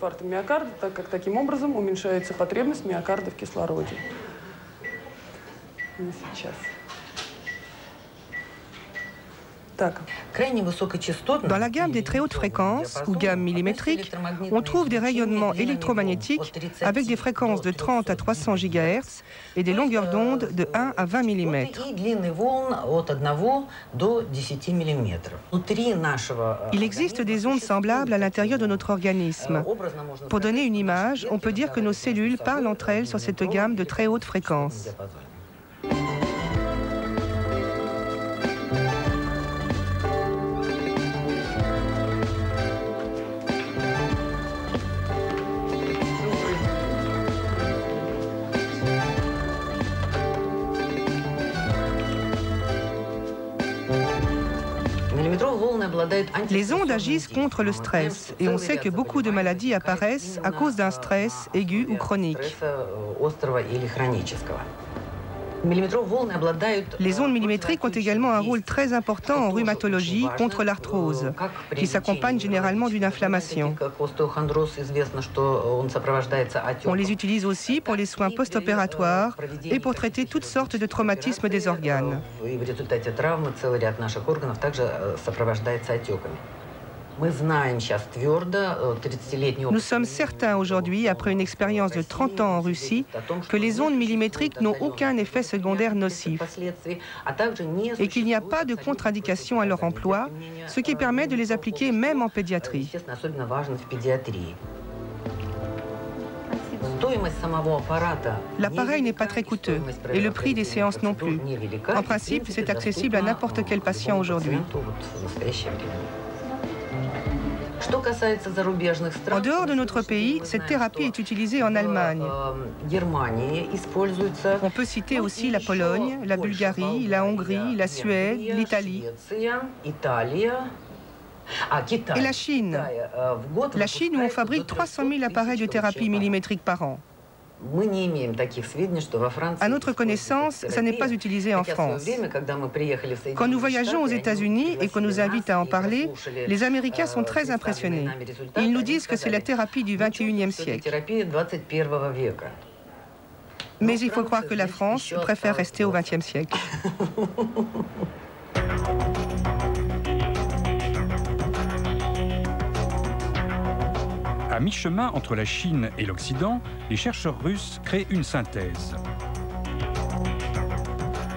Speaker 17: Dans la gamme des très hautes fréquences, ou gamme millimétrique, on trouve des rayonnements électromagnétiques avec des fréquences de 30 à 300 GHz et des longueurs d'onde de 1 à 20 mm. Il existe des ondes semblables à l'intérieur de notre organisme. Pour donner une image, on peut dire que nos cellules parlent entre elles sur cette gamme de très hautes fréquences. Les ondes agissent contre le stress et on sait que beaucoup de maladies apparaissent à cause d'un stress aigu ou chronique. Les ondes millimétriques ont également un rôle très important en rhumatologie contre l'arthrose, qui s'accompagne généralement d'une inflammation. On les utilise aussi pour les soins post-opératoires et pour traiter toutes sortes de traumatismes des organes. Nous sommes certains aujourd'hui, après une expérience de 30 ans en Russie, que les ondes millimétriques n'ont aucun effet secondaire nocif et qu'il n'y a pas de contre-indication à leur emploi, ce qui permet de les appliquer même en pédiatrie. L'appareil n'est pas très coûteux et le prix des séances non plus. En principe, c'est accessible à n'importe quel patient aujourd'hui. En dehors de notre pays, cette thérapie est utilisée en Allemagne. On peut citer aussi la Pologne, la Bulgarie, la Hongrie, la Suède, l'Italie. Et la Chine. La Chine où on fabrique 300 000 appareils de thérapie millimétrique par an. À notre connaissance, ça n'est pas utilisé en France. Quand nous voyageons aux États-Unis et qu'on nous invite à en parler, les Américains sont très impressionnés. Ils nous disent que c'est la thérapie du XXIe siècle. Mais il faut croire que la France préfère rester au XXe siècle.
Speaker 1: À mi-chemin entre la Chine et l'Occident, les chercheurs russes créent une synthèse.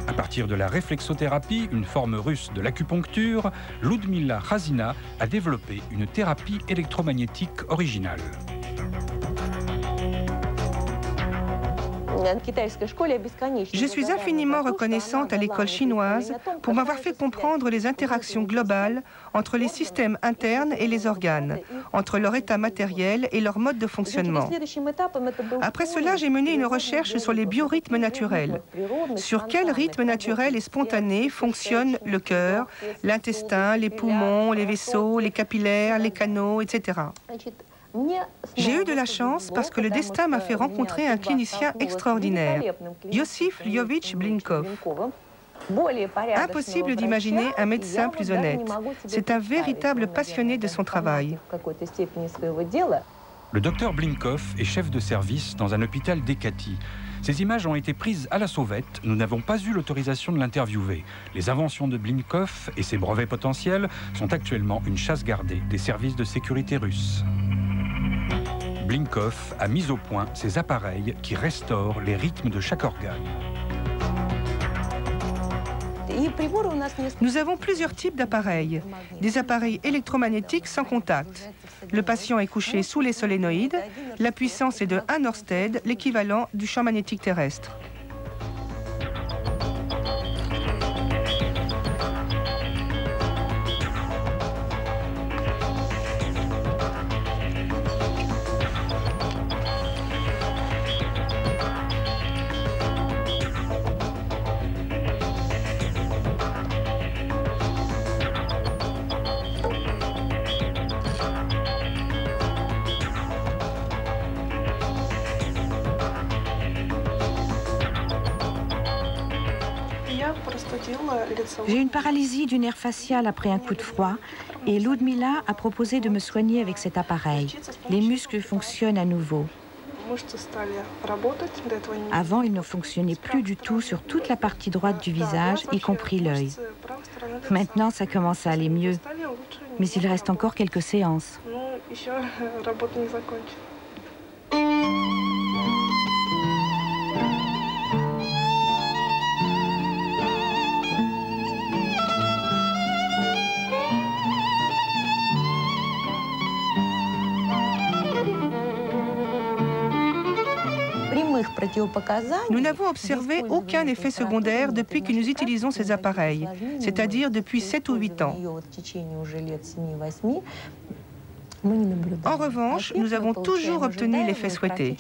Speaker 1: À partir de la réflexothérapie, une forme russe de l'acupuncture, Ludmila Khazina a développé une thérapie électromagnétique originale.
Speaker 17: Je suis infiniment reconnaissante à l'école chinoise pour m'avoir fait comprendre les interactions globales entre les systèmes internes et les organes, entre leur état matériel et leur mode de fonctionnement. Après cela, j'ai mené une recherche sur les biorhythmes naturels. Sur quel rythme naturel et spontané fonctionnent le cœur, l'intestin, les poumons, les vaisseaux, les capillaires, les canaux, etc. J'ai eu de la chance parce que le destin m'a fait rencontrer un clinicien extraordinaire, Iosif Lyovitch Blinkov. Impossible d'imaginer un médecin plus honnête. C'est un véritable passionné de son travail.
Speaker 1: Le docteur Blinkov est chef de service dans un hôpital d'Ekati. Ces images ont été prises à la sauvette. Nous n'avons pas eu l'autorisation de l'interviewer. Les inventions de Blinkov et ses brevets potentiels sont actuellement une chasse gardée des services de sécurité russes. Blinkov a mis au point ces appareils qui restaurent les rythmes de chaque organe.
Speaker 17: Nous avons plusieurs types d'appareils. Des appareils électromagnétiques sans contact. Le patient est couché sous les solénoïdes. La puissance est de 1 Ørsted, l'équivalent du champ magnétique terrestre.
Speaker 20: J'ai une paralysie du nerf facial après un coup de froid et Ludmila a proposé de me soigner avec cet appareil. Les muscles fonctionnent à nouveau. Avant, ils ne fonctionnaient plus du tout sur toute la partie droite du visage, y compris l'œil. Maintenant, ça commence à aller mieux, mais il reste encore quelques séances.
Speaker 17: Nous n'avons observé aucun effet secondaire depuis que nous utilisons ces appareils, c'est-à-dire depuis 7 ou 8 ans. En revanche, nous avons toujours obtenu l'effet souhaité.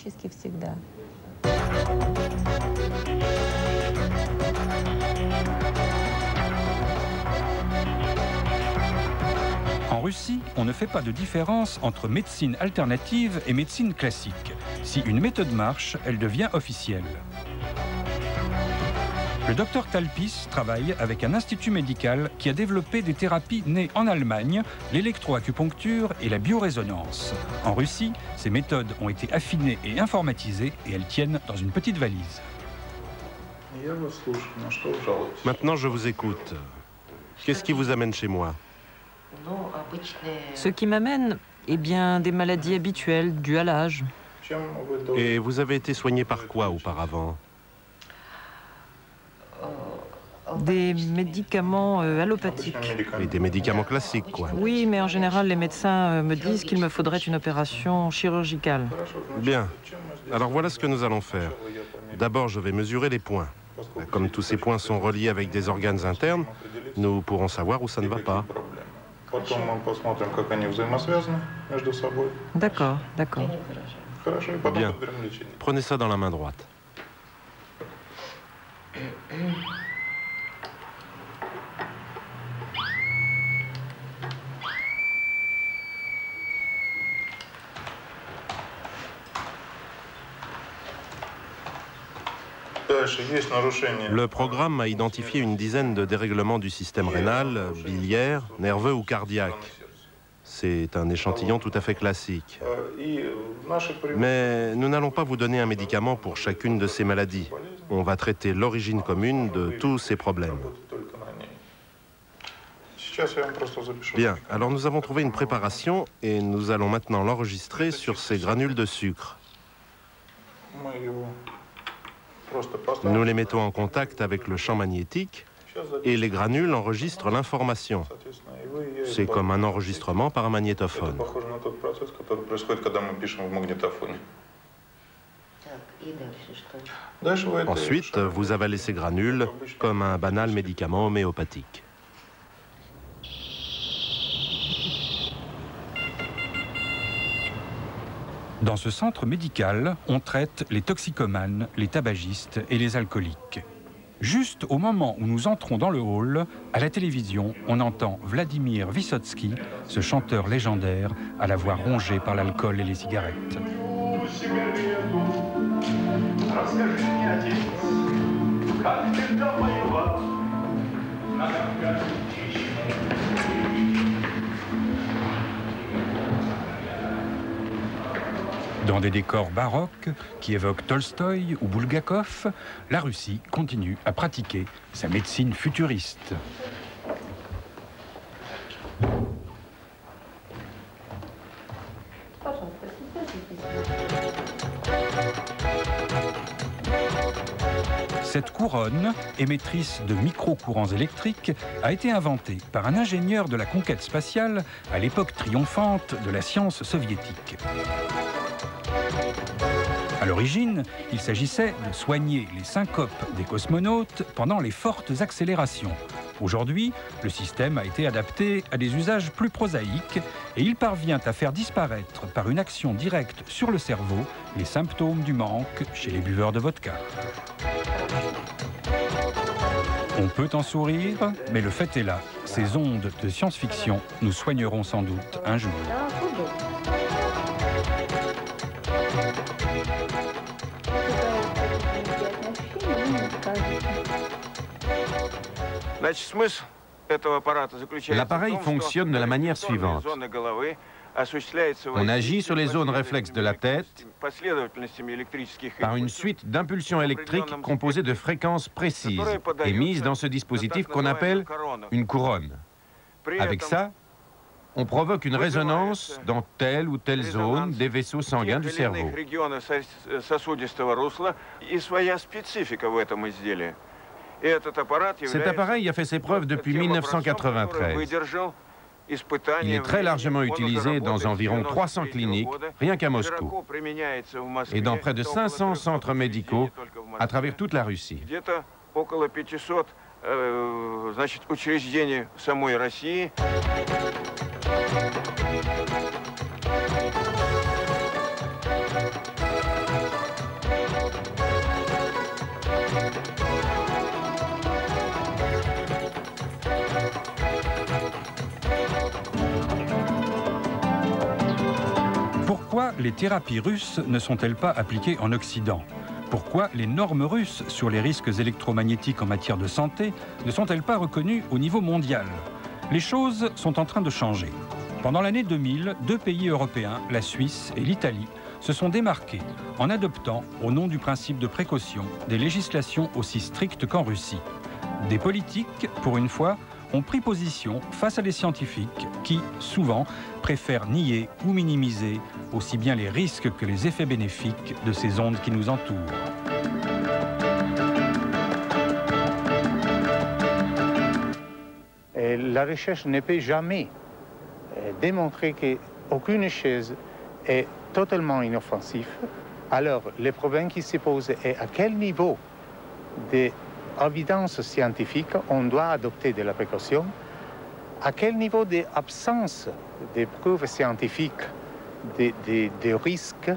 Speaker 1: En Russie, on ne fait pas de différence entre médecine alternative et médecine classique. Si une méthode marche, elle devient officielle. Le docteur Talpis travaille avec un institut médical qui a développé des thérapies nées en Allemagne, l'électroacupuncture et la biorésonance. En Russie, ces méthodes ont été affinées et informatisées et elles tiennent dans une petite valise.
Speaker 15: Maintenant, je vous écoute. Qu'est-ce qui vous amène chez moi ?
Speaker 12: Ce qui m'amène, eh bien, des maladies habituelles dues à l'âge.
Speaker 15: Et vous avez été soigné par quoi auparavant ?
Speaker 12: Des médicaments allopathiques.
Speaker 15: Et des médicaments classiques, quoi.
Speaker 12: Oui, mais en général, les médecins me disent qu'il me faudrait une opération chirurgicale.
Speaker 15: Bien. Alors voilà ce que nous allons faire. D'abord, je vais mesurer les points. Comme tous ces points sont reliés avec des organes internes, nous pourrons savoir où ça ne va pas.
Speaker 12: D'accord, d'accord.
Speaker 15: Bien. Prenez ça dans la main droite. Le programme a identifié une dizaine de dérèglements du système rénal, biliaire, nerveux ou cardiaque. C'est un échantillon tout à fait classique. Mais nous n'allons pas vous donner un médicament pour chacune de ces maladies. On va traiter l'origine commune de tous ces problèmes. Bien, alors nous avons trouvé une préparation et nous allons maintenant l'enregistrer sur ces granules de sucre. Nous les mettons en contact avec le champ magnétique et les granules enregistrent l'information. C'est comme un enregistrement par un magnétophone. Ensuite, vous avalez ces granules comme un banal médicament homéopathique.
Speaker 1: Dans ce centre médical, on traite les toxicomanes, les tabagistes et les alcooliques. Juste au moment où nous entrons dans le hall, à la télévision, on entend Vladimir Vysotsky, ce chanteur légendaire à la voix rongée par l'alcool et les cigarettes. Dans des décors baroques qui évoquent Tolstoï ou Bulgakov, la Russie continue à pratiquer sa médecine futuriste. Cette couronne, émettrice de micro-courants électriques, a été inventée par un ingénieur de la conquête spatiale à l'époque triomphante de la science soviétique. À l'origine, il s'agissait de soigner les syncopes des cosmonautes pendant les fortes accélérations. Aujourd'hui, le système a été adapté à des usages plus prosaïques et il parvient à faire disparaître par une action directe sur le cerveau les symptômes du manque chez les buveurs de vodka. On peut en sourire, mais le fait est là. Ces ondes de science-fiction nous soigneront sans doute un jour.
Speaker 16: L'appareil fonctionne de la manière suivante. On agit sur les zones réflexes de la tête par une suite d'impulsions électriques composées de fréquences précises, émises dans ce dispositif qu'on appelle une couronne. Avec ça, on provoque une résonance dans telle ou telle zone des vaisseaux sanguins du cerveau. Cet appareil a fait ses preuves depuis 1993. Il est très largement utilisé dans environ 300 cliniques, rien qu'à Moscou, et dans près de 500 centres médicaux à travers toute la Russie.
Speaker 1: Pourquoi les thérapies russes ne sont-elles pas appliquées en Occident? Pourquoi les normes russes sur les risques électromagnétiques en matière de santé ne sont-elles pas reconnues au niveau mondial? Les choses sont en train de changer. Pendant l'année 2000, 2 pays européens, la Suisse et l'Italie, se sont démarqués en adoptant, au nom du principe de précaution, des législations aussi strictes qu'en Russie. Des politiques, pour une fois, ont pris position face à des scientifiques qui, souvent, préfèrent nier ou minimiser aussi bien les risques que les effets bénéfiques de ces ondes qui nous entourent.
Speaker 6: La recherche ne peut jamais démontrer qu'aucune chose est totalement inoffensive. Alors, le problème qui se pose est à quel niveau d'évidence scientifique on doit adopter de la précaution, à quel niveau d'absence de preuves scientifiques de risques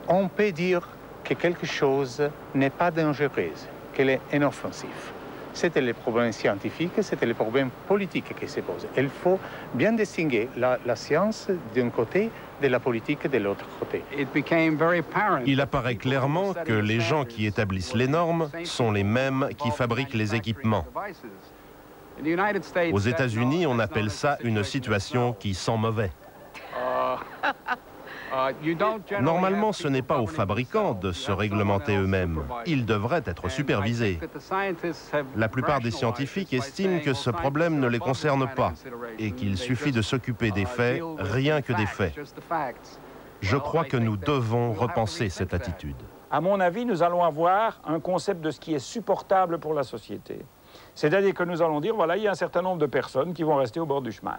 Speaker 6: on peut dire que quelque chose n'est pas dangereux, qu'elle est inoffensive. c'était les problèmes scientifiques, c'était les problèmes politiques qui se posent. Il faut bien distinguer la science d'un côté de la politique de l'autre côté.
Speaker 15: Il apparaît clairement que les gens qui établissent les normes sont les mêmes qui fabriquent les équipements. Aux États-Unis, on appelle ça une situation qui sent mauvais. Normalement, ce n'est pas aux fabricants de se réglementer eux-mêmes. Ils devraient être supervisés. La plupart des scientifiques estiment que ce problème ne les concerne pas et qu'il suffit de s'occuper des faits, rien que des faits. Je crois que nous devons repenser cette attitude.
Speaker 2: À mon avis, nous allons avoir un concept de ce qui est supportable pour la société. C'est-à-dire que nous allons dire, voilà, il y a un certain nombre de personnes qui vont rester au bord du chemin.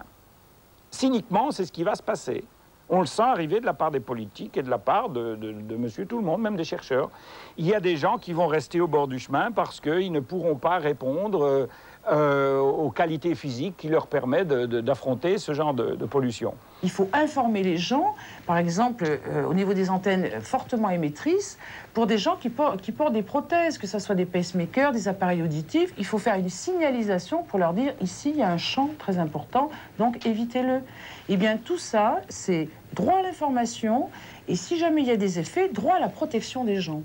Speaker 2: Cyniquement, c'est ce qui va se passer. On le sent arriver de la part des politiques et de la part de monsieur tout le monde, même des chercheurs. Il y a des gens qui vont rester au bord du chemin parce qu'ils ne pourront pas répondre aux qualités physiques qui leur permettent d'affronter ce genre de pollution.
Speaker 14: Il faut informer les gens, par exemple, au niveau des antennes fortement émettrices, pour des gens qui portent des prothèses, que ce soit des pacemakers, des appareils auditifs. Il faut faire une signalisation pour leur dire, ici, il y a un champ très important, donc évitez-le. Eh bien, tout ça, c'est droit à l'information, et si jamais il y a des effets, droit à la protection des gens.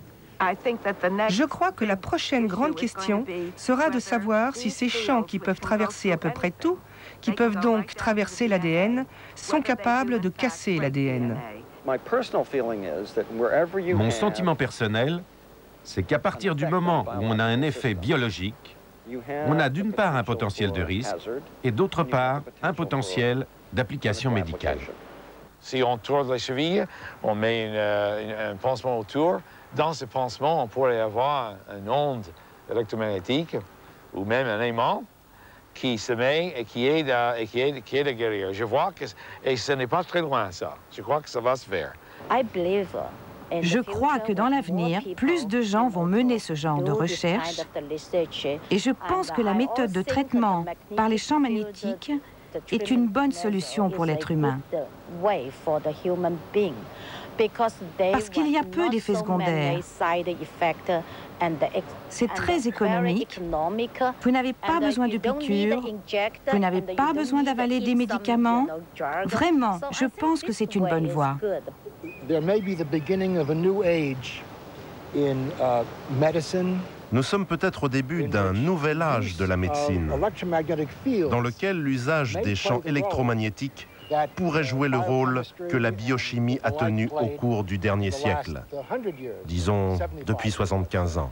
Speaker 17: Je crois que la prochaine grande question sera de savoir si ces champs qui peuvent traverser à peu près tout, qui peuvent donc traverser l'ADN, sont capables de casser l'ADN.
Speaker 16: Mon sentiment personnel, c'est qu'à partir du moment où on a un effet biologique, on a d'une part un potentiel de risque et d'autre part un potentiel d'application médicale.
Speaker 21: Si on tourne la cheville, on met un pansement autour. Dans ce pansement, on pourrait avoir une onde électromagnétique ou même un aimant qui se met et qui aide à guérir. Je vois que et ce n'est pas très loin, ça. Je crois que ça va se faire.
Speaker 20: Je crois que dans l'avenir, plus de gens vont mener ce genre de recherche et je pense que la méthode de traitement par les champs magnétiques est une bonne solution pour l'être humain. Parce qu'il y a peu d'effets secondaires. C'est très économique. Vous n'avez pas besoin de piqûres. Vous n'avez pas besoin d'avaler des médicaments. Vraiment, je pense que c'est une bonne voie.
Speaker 15: Nous sommes peut-être au début d'un nouvel âge de la médecine, dans lequel l'usage des champs électromagnétiques pourrait jouer le rôle que la biochimie a tenu au cours du dernier siècle, disons depuis 75 ans.